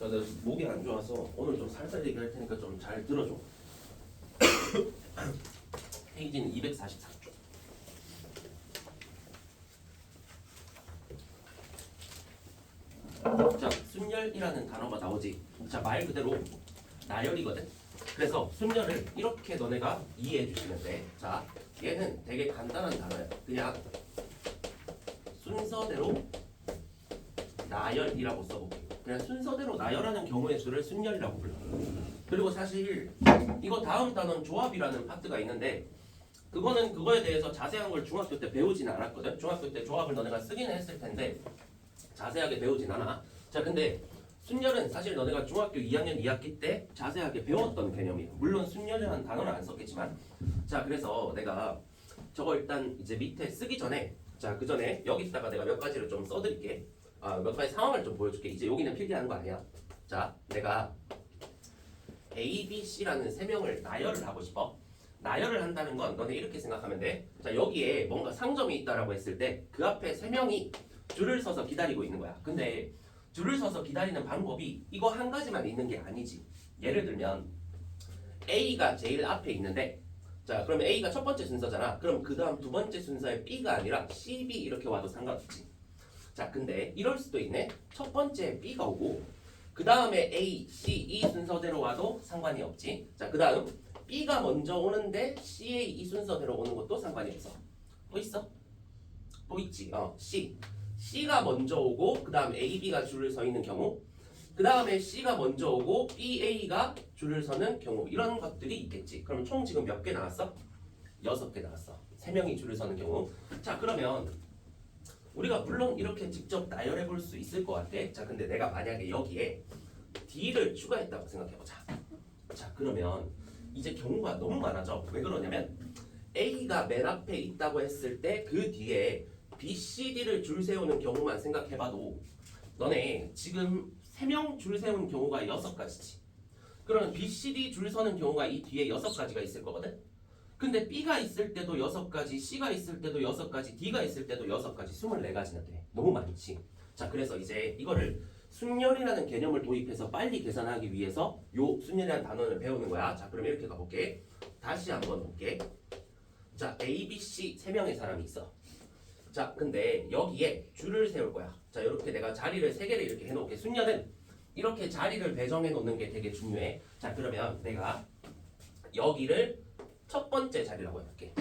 나 목이 안 좋아서 오늘 좀 살살 얘기할 테니까 좀 잘 들어줘. 페이지는 244쪽. 자, 순열이라는 단어가 나오지. 자, 말 그대로 나열이거든. 그래서 순열을 이렇게 너네가 이해해 주시면 돼. 자, 얘는 되게 간단한 단어야. 그냥 순서대로 나열이라고 써볼게. 그냥 순서대로 나열하는 경우의 수를 순열이라고 불러. 그리고 사실 이거 다음 단어는 조합이라는 파트가 있는데 그거는 그거에 대해서 자세한 걸 중학교 때 배우진 않았거든. 중학교 때 조합을 너네가 쓰기는 했을 텐데 자세하게 배우진 않아. 자, 근데 순열은 사실 너네가 중학교 2학년 2학기 때 자세하게 배웠던 개념이에요. 물론 순열이라는 단어는 안 썼겠지만. 자, 그래서 내가 저거 일단 이제 밑에 쓰기 전에 자, 그 전에 여기다가 내가 몇 가지를 좀 써드릴게. 몇 가지 상황을 좀 보여줄게. 이제 여기는 필기하는 거 아니야. 자, 내가 A, B, C라는 세 명을 나열을 하고 싶어. 나열을 한다는 건 너네 이렇게 생각하면 돼. 자, 여기에 뭔가 상점이 있다라고 했을 때 그 앞에 세 명이 줄을 서서 기다리고 있는 거야. 근데 줄을 서서 기다리는 방법이 이거 한 가지만 있는 게 아니지. 예를 들면 A가 제일 앞에 있는데 자, 그러면 A가 첫 번째 순서잖아. 그럼 그 다음 두 번째 순서에 B가 아니라 C, B 이렇게 와도 상관없지. 자, 근데 이럴 수도 있네. 첫 번째 B가 오고 그 다음에 A, C, E 순서대로 와도 상관이 없지. 자, 그 다음 B가 먼저 오는데 C의 이 순서대로 오는 것도 상관이 없어. 또 있어? 또 있지. C. C가 먼저 오고 그 다음 A, B가 줄을 서 있는 경우 그 다음에 C가 먼저 오고 B, A가 줄을 서는 경우 이런 것들이 있겠지. 그럼 총 지금 몇 개 나왔어? 6개 나왔어. 3명이 줄을 서는 경우. 자, 그러면 우리가 물론 이렇게 직접 나열해 볼 수 있을 것 같아. 자, 근데 내가 만약에 여기에 D를 추가했다고 생각해보자. 자, 그러면 이제 경우가 너무 많아져. 왜 그러냐면 A가 맨 앞에 있다고 했을 때 그 뒤에 B, C, D를 줄 세우는 경우만 생각해봐도 너네 지금 3명 줄 세우는 경우가 6가지지. 그러면 B, C, D 줄 서는 경우가 이 뒤에 6가지가 있을 거거든. 근데 B가 있을 때도 6가지, C가 있을 때도 6가지, D가 있을 때도 6가지, 24가지나 돼. 너무 많지. 자, 그래서 이제 이거를 순열이라는 개념을 도입해서 빨리 계산하기 위해서 요 순열이라는 단어를 배우는 거야. 자, 그럼 이렇게 가볼게. 다시 한번 볼게. 자, A, B, C 3명의 사람이 있어. 자, 근데 여기에 줄을 세울 거야. 자, 이렇게 내가 자리를 3개를 이렇게 해놓을게. 순열은 이렇게 자리를 배정해 놓는 게 되게 중요해. 자, 그러면 내가 여기를 첫 번째 자리라고 해볼게.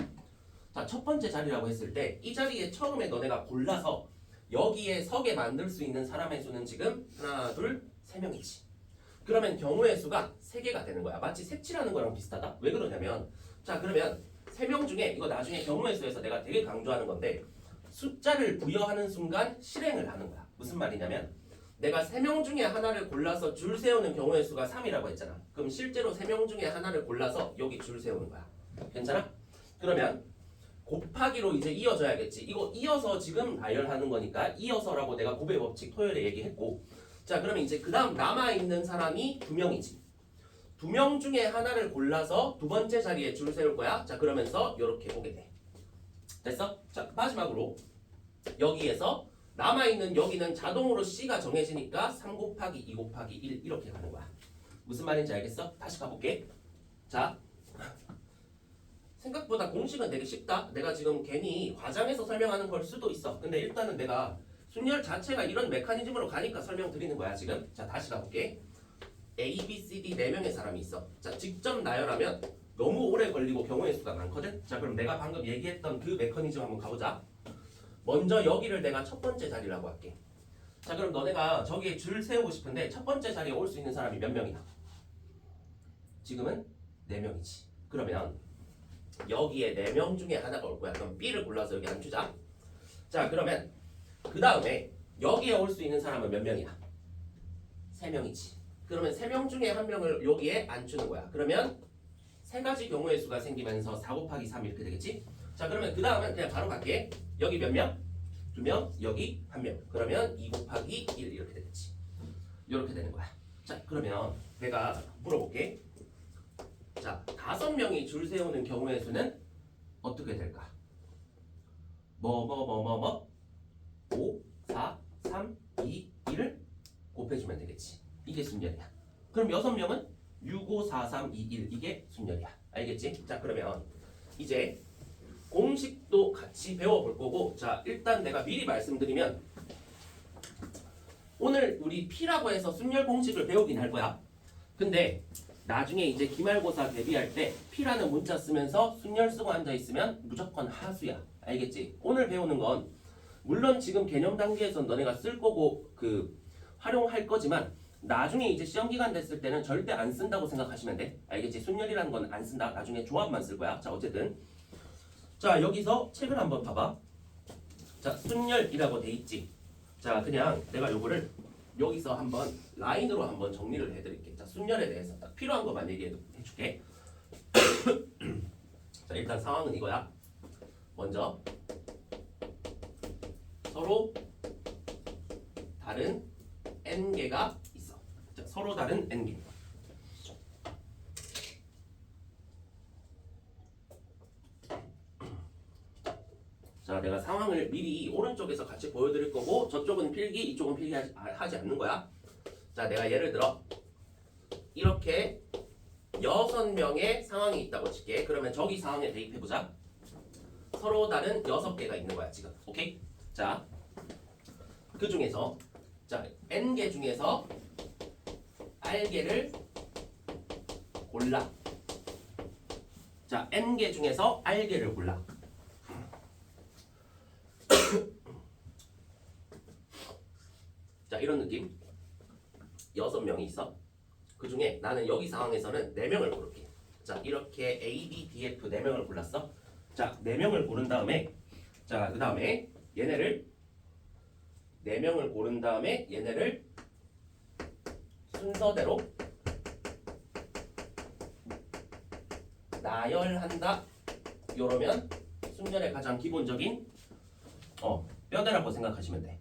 자, 첫 번째 자리라고 했을 때 이 자리에 처음에 너네가 골라서 여기에 서게 만들 수 있는 사람의 수는 지금 하나, 둘, 3명이지. 그러면 경우의 수가 3개가 되는 거야. 마치 색칠하는 거랑 비슷하다. 왜 그러냐면 자, 그러면 3명 중에 이거 나중에 경우의 수에서 내가 되게 강조하는 건데 숫자를 부여하는 순간 실행을 하는 거야. 무슨 말이냐면 내가 3명 중에 하나를 골라서 줄 세우는 경우의 수가 3이라고 했잖아. 그럼 실제로 3명 중에 하나를 골라서 여기 줄 세우는 거야. 괜찮아? 그러면 곱하기로 이제 이어져야겠지. 이거 이어서 지금 나열하는 거니까 이어서라고 내가 곱의 법칙 토요일에 얘기했고 자, 그러면 이제 그 다음 남아있는 사람이 2명이지. 2명 중에 하나를 골라서 두 번째 자리에 줄 세울 거야. 자, 그러면서 이렇게 오게 돼. 됐어? 자, 마지막으로 여기에서 남아있는 여기는 자동으로 C가 정해지니까 3 곱하기 2 곱하기 1 이렇게 가는 거야. 무슨 말인지 알겠어? 다시 가볼게. 자, 생각보다 공식은 되게 쉽다. 내가 지금 괜히 과장해서 설명하는 걸 수도 있어. 근데 일단은 내가 순열 자체가 이런 메커니즘으로 가니까 설명드리는 거야 지금. 자, 다시 가볼게. A, B, C, D 4명의 사람이 있어. 자, 직접 나열하면 너무 오래 걸리고 경우의 수가 많거든. 자, 그럼 내가 방금 얘기했던 그 메커니즘 한번 가보자. 먼저 여기를 내가 첫 번째 자리라고 할게. 자, 그럼 너네가 저기에 줄 세우고 싶은데 첫 번째 자리에 올 수 있는 사람이 몇 명이나? 지금은 4명이지. 그러면 여기에 4명 중에 하나가 올 거야. 그럼 B를 골라서 여기 앉추자. 자, 그러면 그 다음에 여기에 올 수 있는 사람은 몇 명이야? 3명이지. 그러면 3명 중에 한 명을 여기에 앉추는 거야. 그러면 3가지 경우의 수가 생기면서 4 곱하기 3 이렇게 되겠지? 자, 그러면 그 다음은 그냥 바로 갈게. 여기 몇 명? 2명, 여기 1명. 그러면 2 곱하기 1 이렇게 되겠지. 이렇게 되는 거야. 자, 그러면 내가 물어볼게. 자, 5명이 줄 세우는 경우의 수는 어떻게 될까? 5, 4, 3, 2, 1을 곱해주면 되겠지. 이게 순열이야. 그럼 6명은 6, 5, 4, 3, 2, 1 이게 순열이야. 알겠지? 자 그러면 이제 공식도 같이 배워볼 거고 자 일단 내가 미리 말씀드리면 오늘 우리 P라고 해서 순열 공식을 배우긴 할 거야. 근데 나중에 이제 기말고사 대비할 때 P라는 문자 쓰면서 순열 쓰고 앉아있으면 무조건 하수야. 알겠지? 오늘 배우는 건 물론 지금 개념 단계에선 너네가 쓸 거고 활용할 거지만 나중에 이제 시험 기간 됐을 때는 절대 안 쓴다고 생각하시면 돼. 알겠지? 순열이라는 건 안 쓴다. 나중에 조합만 쓸 거야. 자 어쨌든 자 여기서 책을 한번 봐봐. 자 순열이라고 돼 있지. 자 그냥 내가 요거를 여기서 한번 라인으로 한번 정리를 해드릴게. 자 순열에 대해서 딱 필요한 것만 얘기해줄게. 자 일단 상황은 이거야. 먼저 서로 다른 n개가 있어. 자 서로 다른 n개. 자 내가 상황을 미리 오른쪽에서 같이 보여드릴 거고 저쪽은 필기 이쪽은 필기 하지 않는 거야. 자 내가 예를 들어 이렇게 6명의 상황이 있다고 칠게. 그러면 저기 상황에 대입해보자. 서로 다른 6개가 있는 거야 지금. 오케이? 자 그 중에서 자 n개 중에서 r개를 골라. 자 n개 중에서 r개를 골라. 자 이런 느낌. 6명이 있어. 그 중에 나는 여기 상황에서는 4명을 고를게. 자 이렇게 A, B, D, F 4명을 골랐어. 자 4명을 고른 다음에 자 그 다음에 얘네를 4명을 고른 다음에 얘네를 순서대로 나열한다. 이러면 순열의 가장 기본적인 뼈대라고 생각하시면 돼.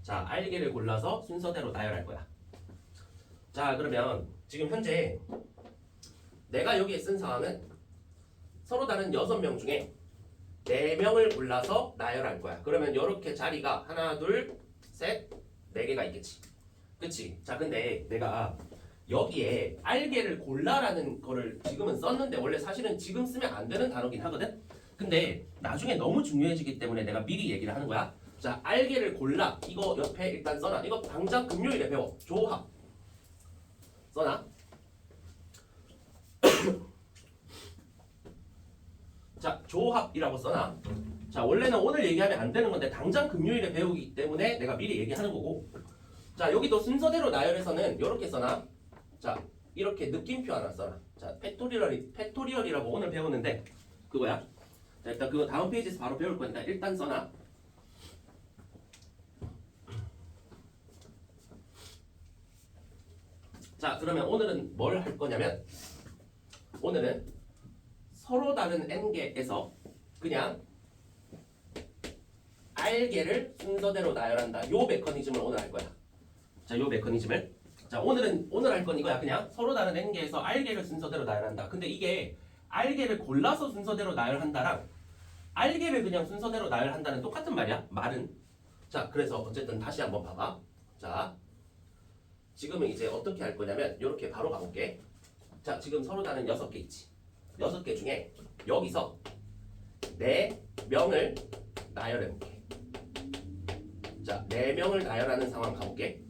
자 R개를 골라서 순서대로 나열할 거야. 자 그러면 지금 현재 내가 여기에 쓴 상황은 서로 다른 6명 중에 4명을 골라서 나열할 거야. 그러면 이렇게 자리가 하나, 둘, 셋, 4개가 있겠지. 그치? 자 근데 내가 여기에 R개를 골라라는 거를 지금은 썼는데 원래 사실은 지금 쓰면 안 되는 단어긴 하거든? 근데 나중에 너무 중요해지기 때문에 내가 미리 얘기를 하는 거야. 자 R개를 골라. 이거 옆에 일단 써놔. 이거 당장 금요일에 배워. 조합 써놔. 자 조합이라고 써놔. 자 원래는 오늘 얘기하면 안 되는 건데 당장 금요일에 배우기 때문에 내가 미리 얘기하는 거고. 자 여기도 순서대로 나열해서는 이렇게 써놔. 자 이렇게 느낌표 하나 써놔. 자 팩토리얼이라고 오늘 배우는데 그거야. 자 일단 그거 다음 페이지에서 바로 배울 거니까 일단 써놔. 자 그러면 오늘은 뭘 할 거냐면 오늘은 서로 다른 n개에서 그냥 r개를 순서대로 나열한다. 요 메커니즘을 오늘 할 거야. 자 요 메커니즘을 자 오늘 할 건 이거야. 그냥 서로 다른 n개에서 r개를 순서대로 나열한다. 근데 이게 r개를 골라서 순서대로 나열한다랑 r개를 그냥 순서대로 나열한다는 똑같은 말이야. 말은. 자 그래서 어쨌든 다시 한번 봐봐. 자 지금은 이제 어떻게 할 거냐면 이렇게 바로 가볼게. 자 지금 서로 다른 6개 있지. 6개 중에 여기서 4명을 나열해볼게. 자 4명을 나열하는 상황 가볼게.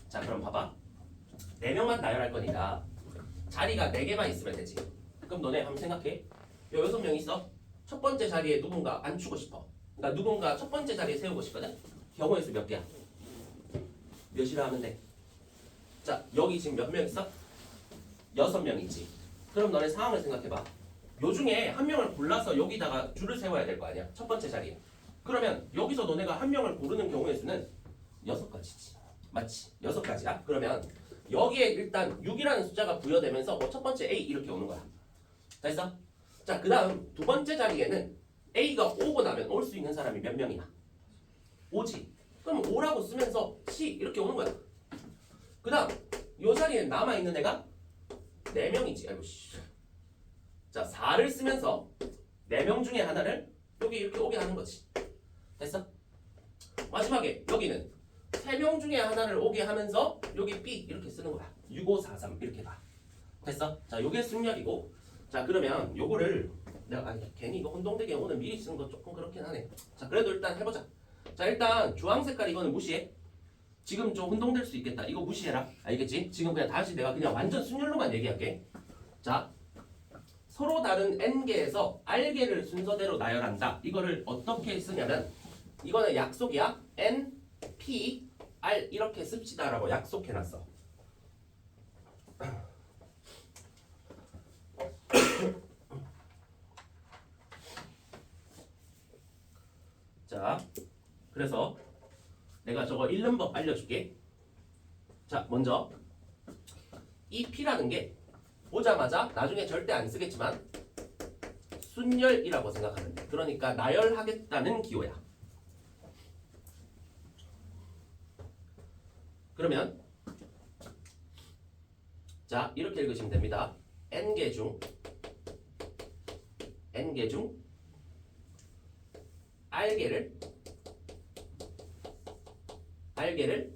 자 그럼 봐봐. 4명만 나열할 거니까 자리가 4개만 있으면 되지. 그럼 너네 한번 생각해. 요 6명 있어. 첫 번째 자리에 누군가 앉히고 싶어. 그러니까 누군가 첫 번째 자리에 세우고 싶거든. 경우의 수 몇 개야? 몇이라 하면 돼? 자 여기 지금 몇 명 있어? 6명 있지. 그럼 너네 상황을 생각해봐. 요 중에 한 명을 골라서 여기다가 줄을 세워야 될 거 아니야. 첫 번째 자리에. 그러면 여기서 너네가 한 명을 고르는 경우의 수는 6가지지. 맞지? 6가지야. 그러면 여기에 일단 6이라는 숫자가 부여되면서 뭐 첫 번째 A 이렇게 오는 거야. 됐어? 자 그 다음 두 번째 자리에는 A가 오고 나면 올 수 있는 사람이 몇 명이나? 5지. 그럼 5라고 쓰면서 C 이렇게 오는 거야. 그 다음 요 자리에 남아있는 애가 4명이지. 아이고 씨. 자 4를 쓰면서 4명 중에 하나를 여기 이렇게 오게 하는 거지. 됐어? 마지막에 여기는 세 명 중에 하나를 오게 하면서 여기 B 이렇게 쓰는 거야. 6543 이렇게 가. 됐어? 자, 요게 순열이고. 자, 그러면 요거를 내가 괜히 이거 혼동되게 오늘 미리 쓰는 거 조금 그렇긴 하네. 자, 그래도 일단 해보자. 자, 일단 주황 색깔 이거는 무시해. 지금 좀 혼동될 수 있겠다. 이거 무시해라. 알겠지? 지금 그냥 다시 내가 그냥 완전 순열로만 얘기할게. 자, 서로 다른 n개에서 r개를 순서대로 나열한다. 이거를 어떻게 쓰냐면 이거는 약속이야. n, p, r 이렇게 씁시다라고 약속해놨어. 자, 그래서 내가 저거 읽는 법 알려줄게. 자, 먼저 이 P라는 게 보자마자 나중에 절대 안 쓰겠지만 순열이라고 생각하면 돼. 그러니까 나열하겠다는 기호야. 그러면 자, 이렇게 읽으시면 됩니다. n개 중 r개를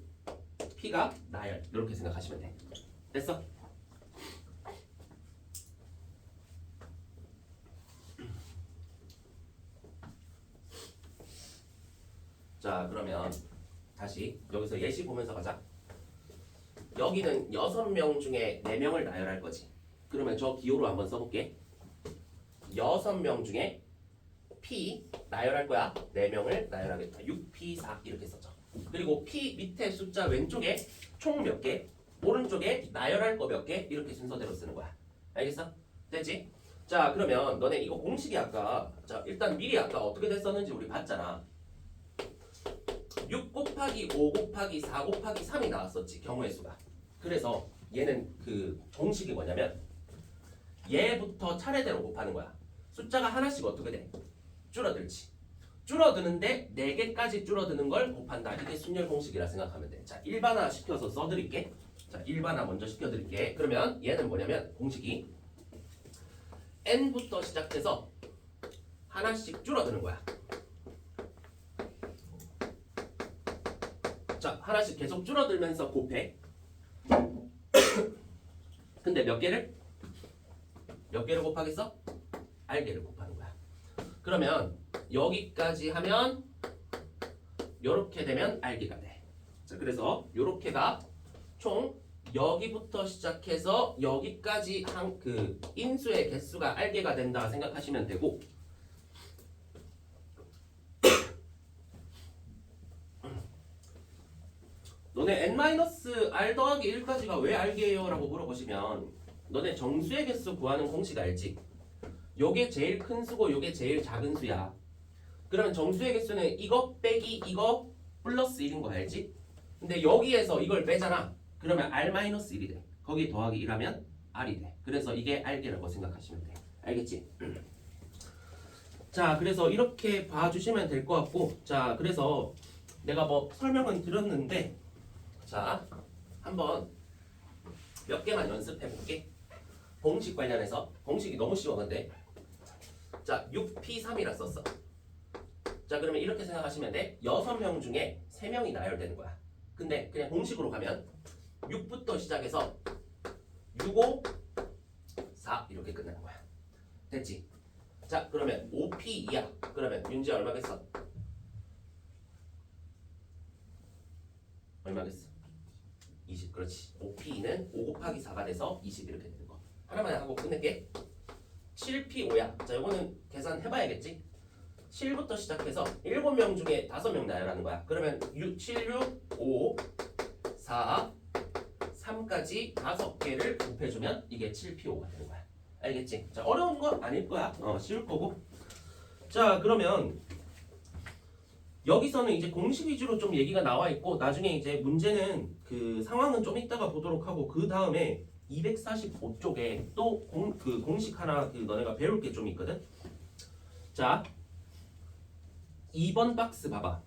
P가 나열 이렇게 생각하시면 돼. 됐어? 자, 그러면 다시 여기서 예시 보면서 가자. 여기는 6명 중에 4명을 나열할 거지. 그러면 저 기호로 한번 써볼게. 6명 중에 P 나열할 거야. 4명을 나열하겠다. 6P4 이렇게 썼죠. 그리고 P 밑에 숫자 왼쪽에 총 몇 개, 오른쪽에 나열할 거 몇 개 이렇게 순서대로 쓰는 거야. 알겠어? 됐지? 자, 그러면 너네 이거 공식이 아까 자 일단 미리 아까 어떻게 됐었는지 우리 봤잖아. 6 곱하기 5 곱하기 4 곱하기 3이 나왔었지, 경우의 수가. 그래서 얘는 그 공식이 뭐냐면 얘부터 차례대로 곱하는 거야. 숫자가 하나씩 어떻게 돼? 줄어들지. 줄어드는데 4개까지 줄어드는 걸 곱한다. 이게 순열 공식이라 생각하면 돼. 자, 일반화 시켜서 써드릴게. 자, 일반화 먼저 시켜드릴게. 그러면 얘는 뭐냐면 공식이 n부터 시작해서 하나씩 줄어드는 거야. 자, 하나씩 계속 줄어들면서 곱해. 근데 몇 개를 곱하겠어? r개를 곱하는 거야. 그러면 여기까지 하면 요렇게 되면 r개가 돼. 자, 그래서 요렇게가 총 여기부터 시작해서 여기까지 한 그 인수의 개수가 r개가 된다 생각하시면 되고, 너네 n-r 더하기 1까지가 왜 r개예요? 라고 물어보시면 너네 정수의 개수 구하는 공식 알지? 요게 제일 큰 수고 요게 제일 작은 수야. 그러면 정수의 개수는 이거 빼기 이거 플러스 1인 거 알지? 근데 여기에서 이걸 빼잖아. 그러면 r-1이 돼. 거기 더하기 1하면 r이 돼. 그래서 이게 r개라고 생각하시면 돼. 알겠지? 자, 그래서 이렇게 봐주시면 될 것 같고, 자, 그래서 내가 뭐 설명은 드렸는데, 자, 한번 몇 개만 연습해 볼게. 공식 관련해서. 공식이 너무 쉬워 근데. 자, 6P3이라 썼어. 자, 그러면 이렇게 생각하시면 돼. 6명 중에 3명이 나열되는 거야. 근데 그냥 공식으로 가면 6부터 시작해서 6, 5, 4 이렇게 끝나는 거야. 됐지? 자, 그러면 5P2야. 그러면 윤지야 얼마겠어? 얼마겠어? 20. 그렇지. 5P2는 5 곱하기 4가 돼서 20 이렇게 되는 거. 하나만 하고 끝낼게. 7P5야. 자, 이거는 계산해봐야겠지? 7부터 시작해서 7명 중에 5명 나열하는 거야. 그러면 7, 6, 5, 4, 3까지 5개를 곱해주면 이게 7P5가 되는 거야. 알겠지? 자, 어려운 거 아닐 거야. 쉬울 거고. 자, 그러면 여기서는 이제 공식 위주로 좀 얘기가 나와 있고, 나중에 이제 문제는 그 상황은 좀 이따가 보도록 하고, 그 다음에 245쪽에 또 공식 하나 너네가 배울 게 좀 있거든. 자, 2번 박스 봐봐.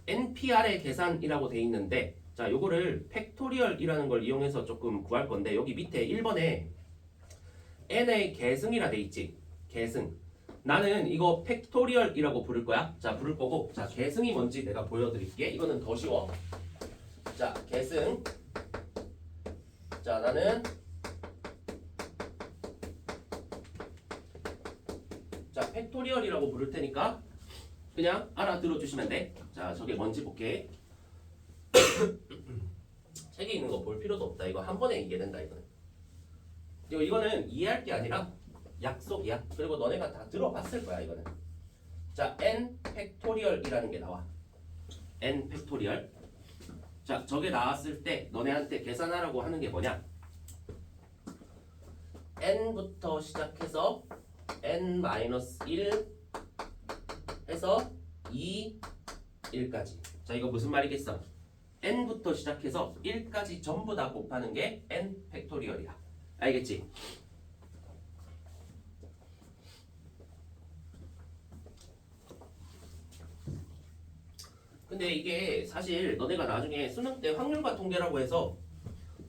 NPR의 계산이라고 돼 있는데, 자, 요거를 팩토리얼이라는 걸 이용해서 조금 구할 건데, 여기 밑에 1번에 n의 계승이라 돼 있지. 계승. 나는 이거 팩토리얼이라고 부를 거야. 자, 부를 거고, 자, 계승이 뭔지 내가 보여드릴게. 이거는 더 쉬워. 자, 계승. 자, 나는 자, 팩토리얼이라고 부를 테니까 그냥 알아들어 주시면 돼. 자, 저게 뭔지 볼게. 책에 있는 거 볼 필요도 없다. 이거 한 번에 이해된다 이거는. 그리고 이거는 이해할 게 아니라 약속이야. 그리고 너네가 다 들어봤을 거야 이거는. 자, n 팩토리얼이라는 게 나와. n 팩토리얼. 자, 저게 나왔을 때 너네한테 계산하라고 하는 게 뭐냐? n부터 시작해서 n-1 해서 2, 1까지. 자, 이거 무슨 말이겠어? n부터 시작해서 1까지 전부 다 곱하는 게 n 팩토리얼이야. 알겠지? 근데 이게 사실 너네가 나중에 수능 때 확률과 통계라고 해서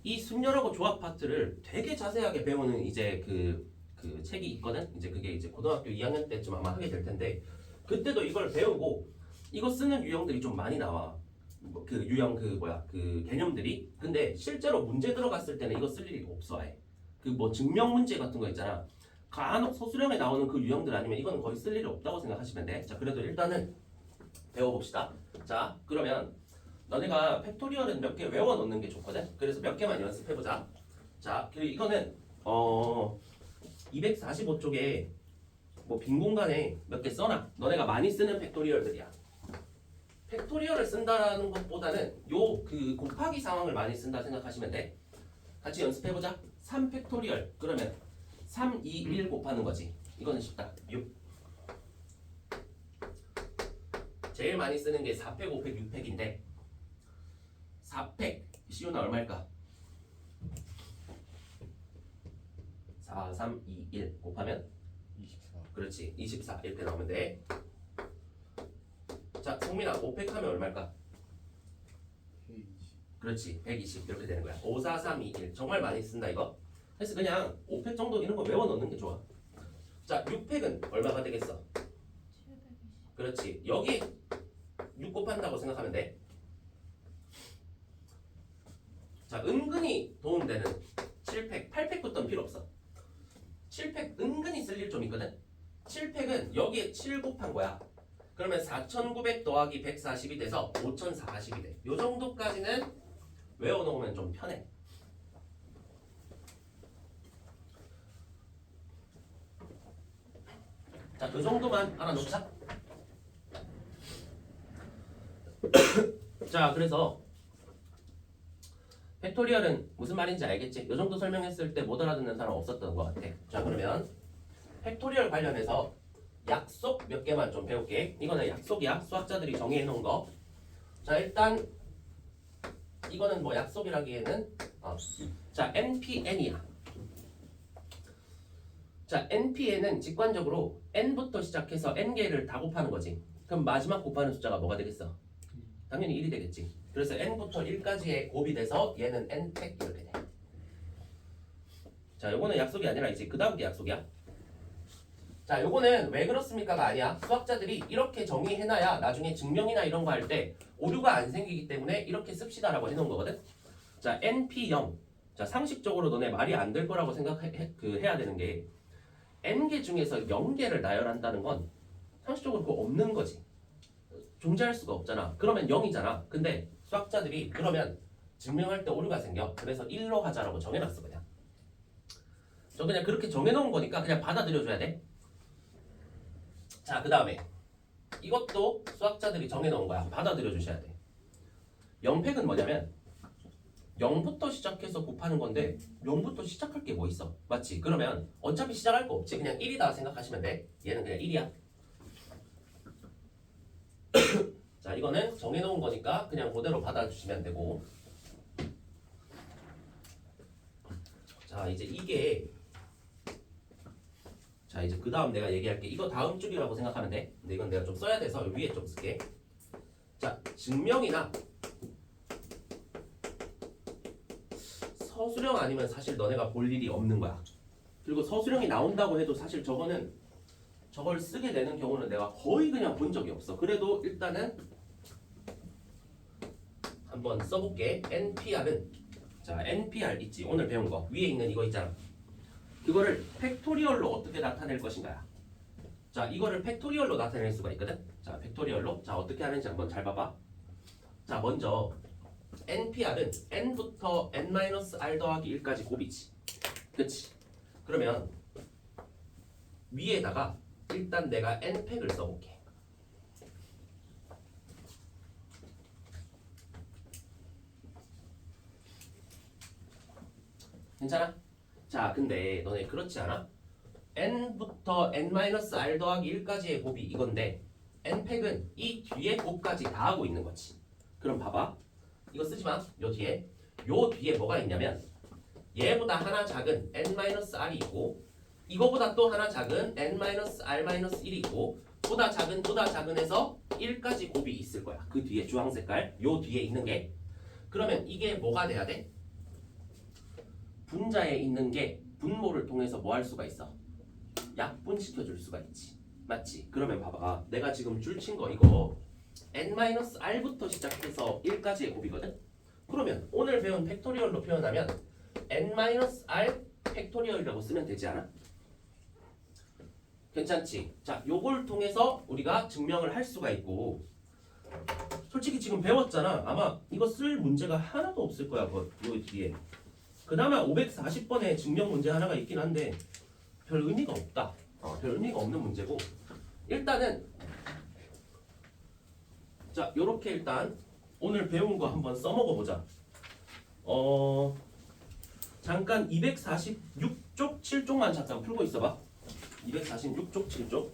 이 순열하고 조합 파트를 되게 자세하게 배우는 이제 그 책이 있거든. 이제 그게 이제 고등학교 2학년 때쯤 아마 하게 될 텐데 그때도 이걸 배우고 이거 쓰는 유형들이 좀 많이 나와. 그 유형 그 개념들이. 근데 실제로 문제 들어갔을 때는 이거 쓸 일이 없어 아예. 그 뭐 증명 문제 같은 거 있잖아. 간혹 소수령에 나오는 그 유형들 아니면 이건 거의 쓸 일이 없다고 생각하시면 돼. 자, 그래도 일단은 배워봅시다. 자, 그러면 너네가 팩토리얼은 몇 개 외워 놓는 게 좋거든. 그래서 몇 개만 연습해보자. 자, 그리고 이거는 245쪽에 뭐 빈 공간에 몇 개 써놔. 너네가 많이 쓰는 팩토리얼들이야. 팩토리얼을 쓴다라는 것보다는 요 그 곱하기 상황을 많이 쓴다 생각하시면 돼. 같이 연습해보자. 3 팩토리얼 그러면 3, 2, 1 곱하는 거지. 이거는 쉽다. 6. 제일 많이 쓰는 게 4팩, 5팩, 6팩인데 4팩 시우나 얼마일까? 4, 3, 2, 1 곱하면 24. 그렇지 24 이렇게 나오면 돼. 자, 성민아 5팩 하면 얼마일까? 120. 그렇지 120 이렇게 되는 거야. 5, 4, 3, 2, 1 정말 많이 쓴다 이거. 그래서 그냥 5팩 정도 이런 거 외워 놓는 게 좋아. 자, 6팩은 얼마가 되겠어? 720. 그렇지 여기 6 곱한다고 생각하면 돼. 자, 은근히 도움되는 7팩, 8팩부터는 필요 없어. 7팩 은근히 쓸 일 좀 있거든. 7팩은 여기에 7 곱한 거야. 그러면 4900 더하기 140이 돼서 5040이 돼. 요 정도까지는 외워놓으면 좀 편해. 자, 그 정도만 알아놓자. 자, 그래서 팩토리얼은 무슨 말인지 알겠지? 이 정도 설명했을 때 못 알아듣는 사람 없었던 것 같아. 자, 그러면 팩토리얼 관련해서 약속 몇 개만 좀 배울게. 이거는 약속이야. 수학자들이 정의해 놓은 거. 자, 일단 이거는 뭐 약속이라기에는 자, NPN이야. 자, NPN은 직관적으로 n부터 시작해서 n개를 다 곱하는 거지. 그럼 마지막 곱하는 숫자가 뭐가 되겠어? 당연히 1이 되겠지. 그래서 n부터 1까지의 곱이 돼서 얘는 n팩 이렇게 돼. 자, 요거는 약속이 아니라 이제 그 다음 게 약속이야. 자, 요거는 왜 그렇습니까가 아니야. 수학자들이 이렇게 정의해놔야 나중에 증명이나 이런 거 할 때 오류가 안 생기기 때문에 이렇게 씁시다라고 해놓은 거거든. 자, np0. 자, 상식적으로 너네 말이 안 될 거라고 해야 되는 게 n개 중에서 0개를 나열한다는 건 상식적으로 그거 없는 거지. 존재할 수가 없잖아. 그러면 0이잖아. 근데 수학자들이 그러면 증명할 때 오류가 생겨. 그래서 1로 하자라고 정해놨어 그냥. 저 그냥 그렇게 정해놓은 거니까 그냥 받아들여줘야 돼. 자, 그 다음에 이것도 수학자들이 정해놓은 거야. 받아들여주셔야 돼. 0팩은 뭐냐면 0부터 시작해서 곱하는 건데 0부터 시작할 게 뭐 있어? 맞지? 그러면 어차피 시작할 거 없지. 그냥 1이다 생각하시면 돼. 얘는 그냥 1이야. 자, 이거는 정해놓은 거니까 그냥 그대로 받아주시면 되고. 자, 이제 이게 자, 이제 그 다음 내가 얘기할게. 이거 다음 줄이라고 생각하면 돼. 근데 이건 내가 좀 써야 돼서 위에 좀 쓸게. 자, 증명이나 서술형 아니면 사실 너네가 볼 일이 없는 거야. 그리고 서술형이 나온다고 해도 사실 저걸 쓰게 되는 경우는 내가 거의 그냥 본 적이 없어. 그래도 일단은 한번 한번 써볼게. NPR은 자 NPR 있지 오늘 배운 거 위에 있는 이거 있잖아. 그거를 팩토리얼로 어떻게 나타낼 것인가야. 자 이거를 팩토리얼로 나타낼 수가 있거든. 자 팩토리얼로 자 어떻게 하는지 한번 잘 봐봐. 자 먼저 NPR은 n부터 n-r 더하기 1까지 곱이지. 그치? 그러면 위에다가 일단 내가 n팩을 써볼게. 괜찮아? 자 근데 너네 그렇지 않아? n부터 n-r 더하기 1까지의 곱이 이건데 n팩은 이 뒤에 곱까지 다 하고 있는 거지. 그럼 봐봐. 이거 쓰지 마. 요 뒤에. 요 뒤에 뭐가 있냐면 얘보다 하나 작은 n-r이 있고 이거보다 또 하나 작은 n-r-1이 있고 보다 작은 해서 1까지 곱이 있을 거야. 그 뒤에 주황 색깔 요 뒤에 있는 게. 그러면 이게 뭐가 돼야 돼? 분자에 있는 게 분모를 통해서 뭐 할 수가 있어? 약분시켜 줄 수가 있지. 맞지? 그러면 봐봐. 내가 지금 줄친 거 이거 n-r부터 시작해서 1까지의 곱이거든? 그러면 오늘 배운 팩토리얼로 표현하면 n-r 팩토리얼이라고 쓰면 되지 않아? 괜찮지? 자, 요걸 통해서 우리가 증명을 할 수가 있고 솔직히 지금 배웠잖아. 아마 이거 쓸 문제가 하나도 없을 거야. 요 뒤에. 그나마 540번의 증명 문제 하나가 있긴 한데 별 의미가 없다. 별 의미가 없는 문제고 일단은 자 요렇게 일단 오늘 배운 거 한번 써먹어 보자. 잠깐 246쪽 7쪽만 잠깐 풀고 있어봐. 246쪽 7쪽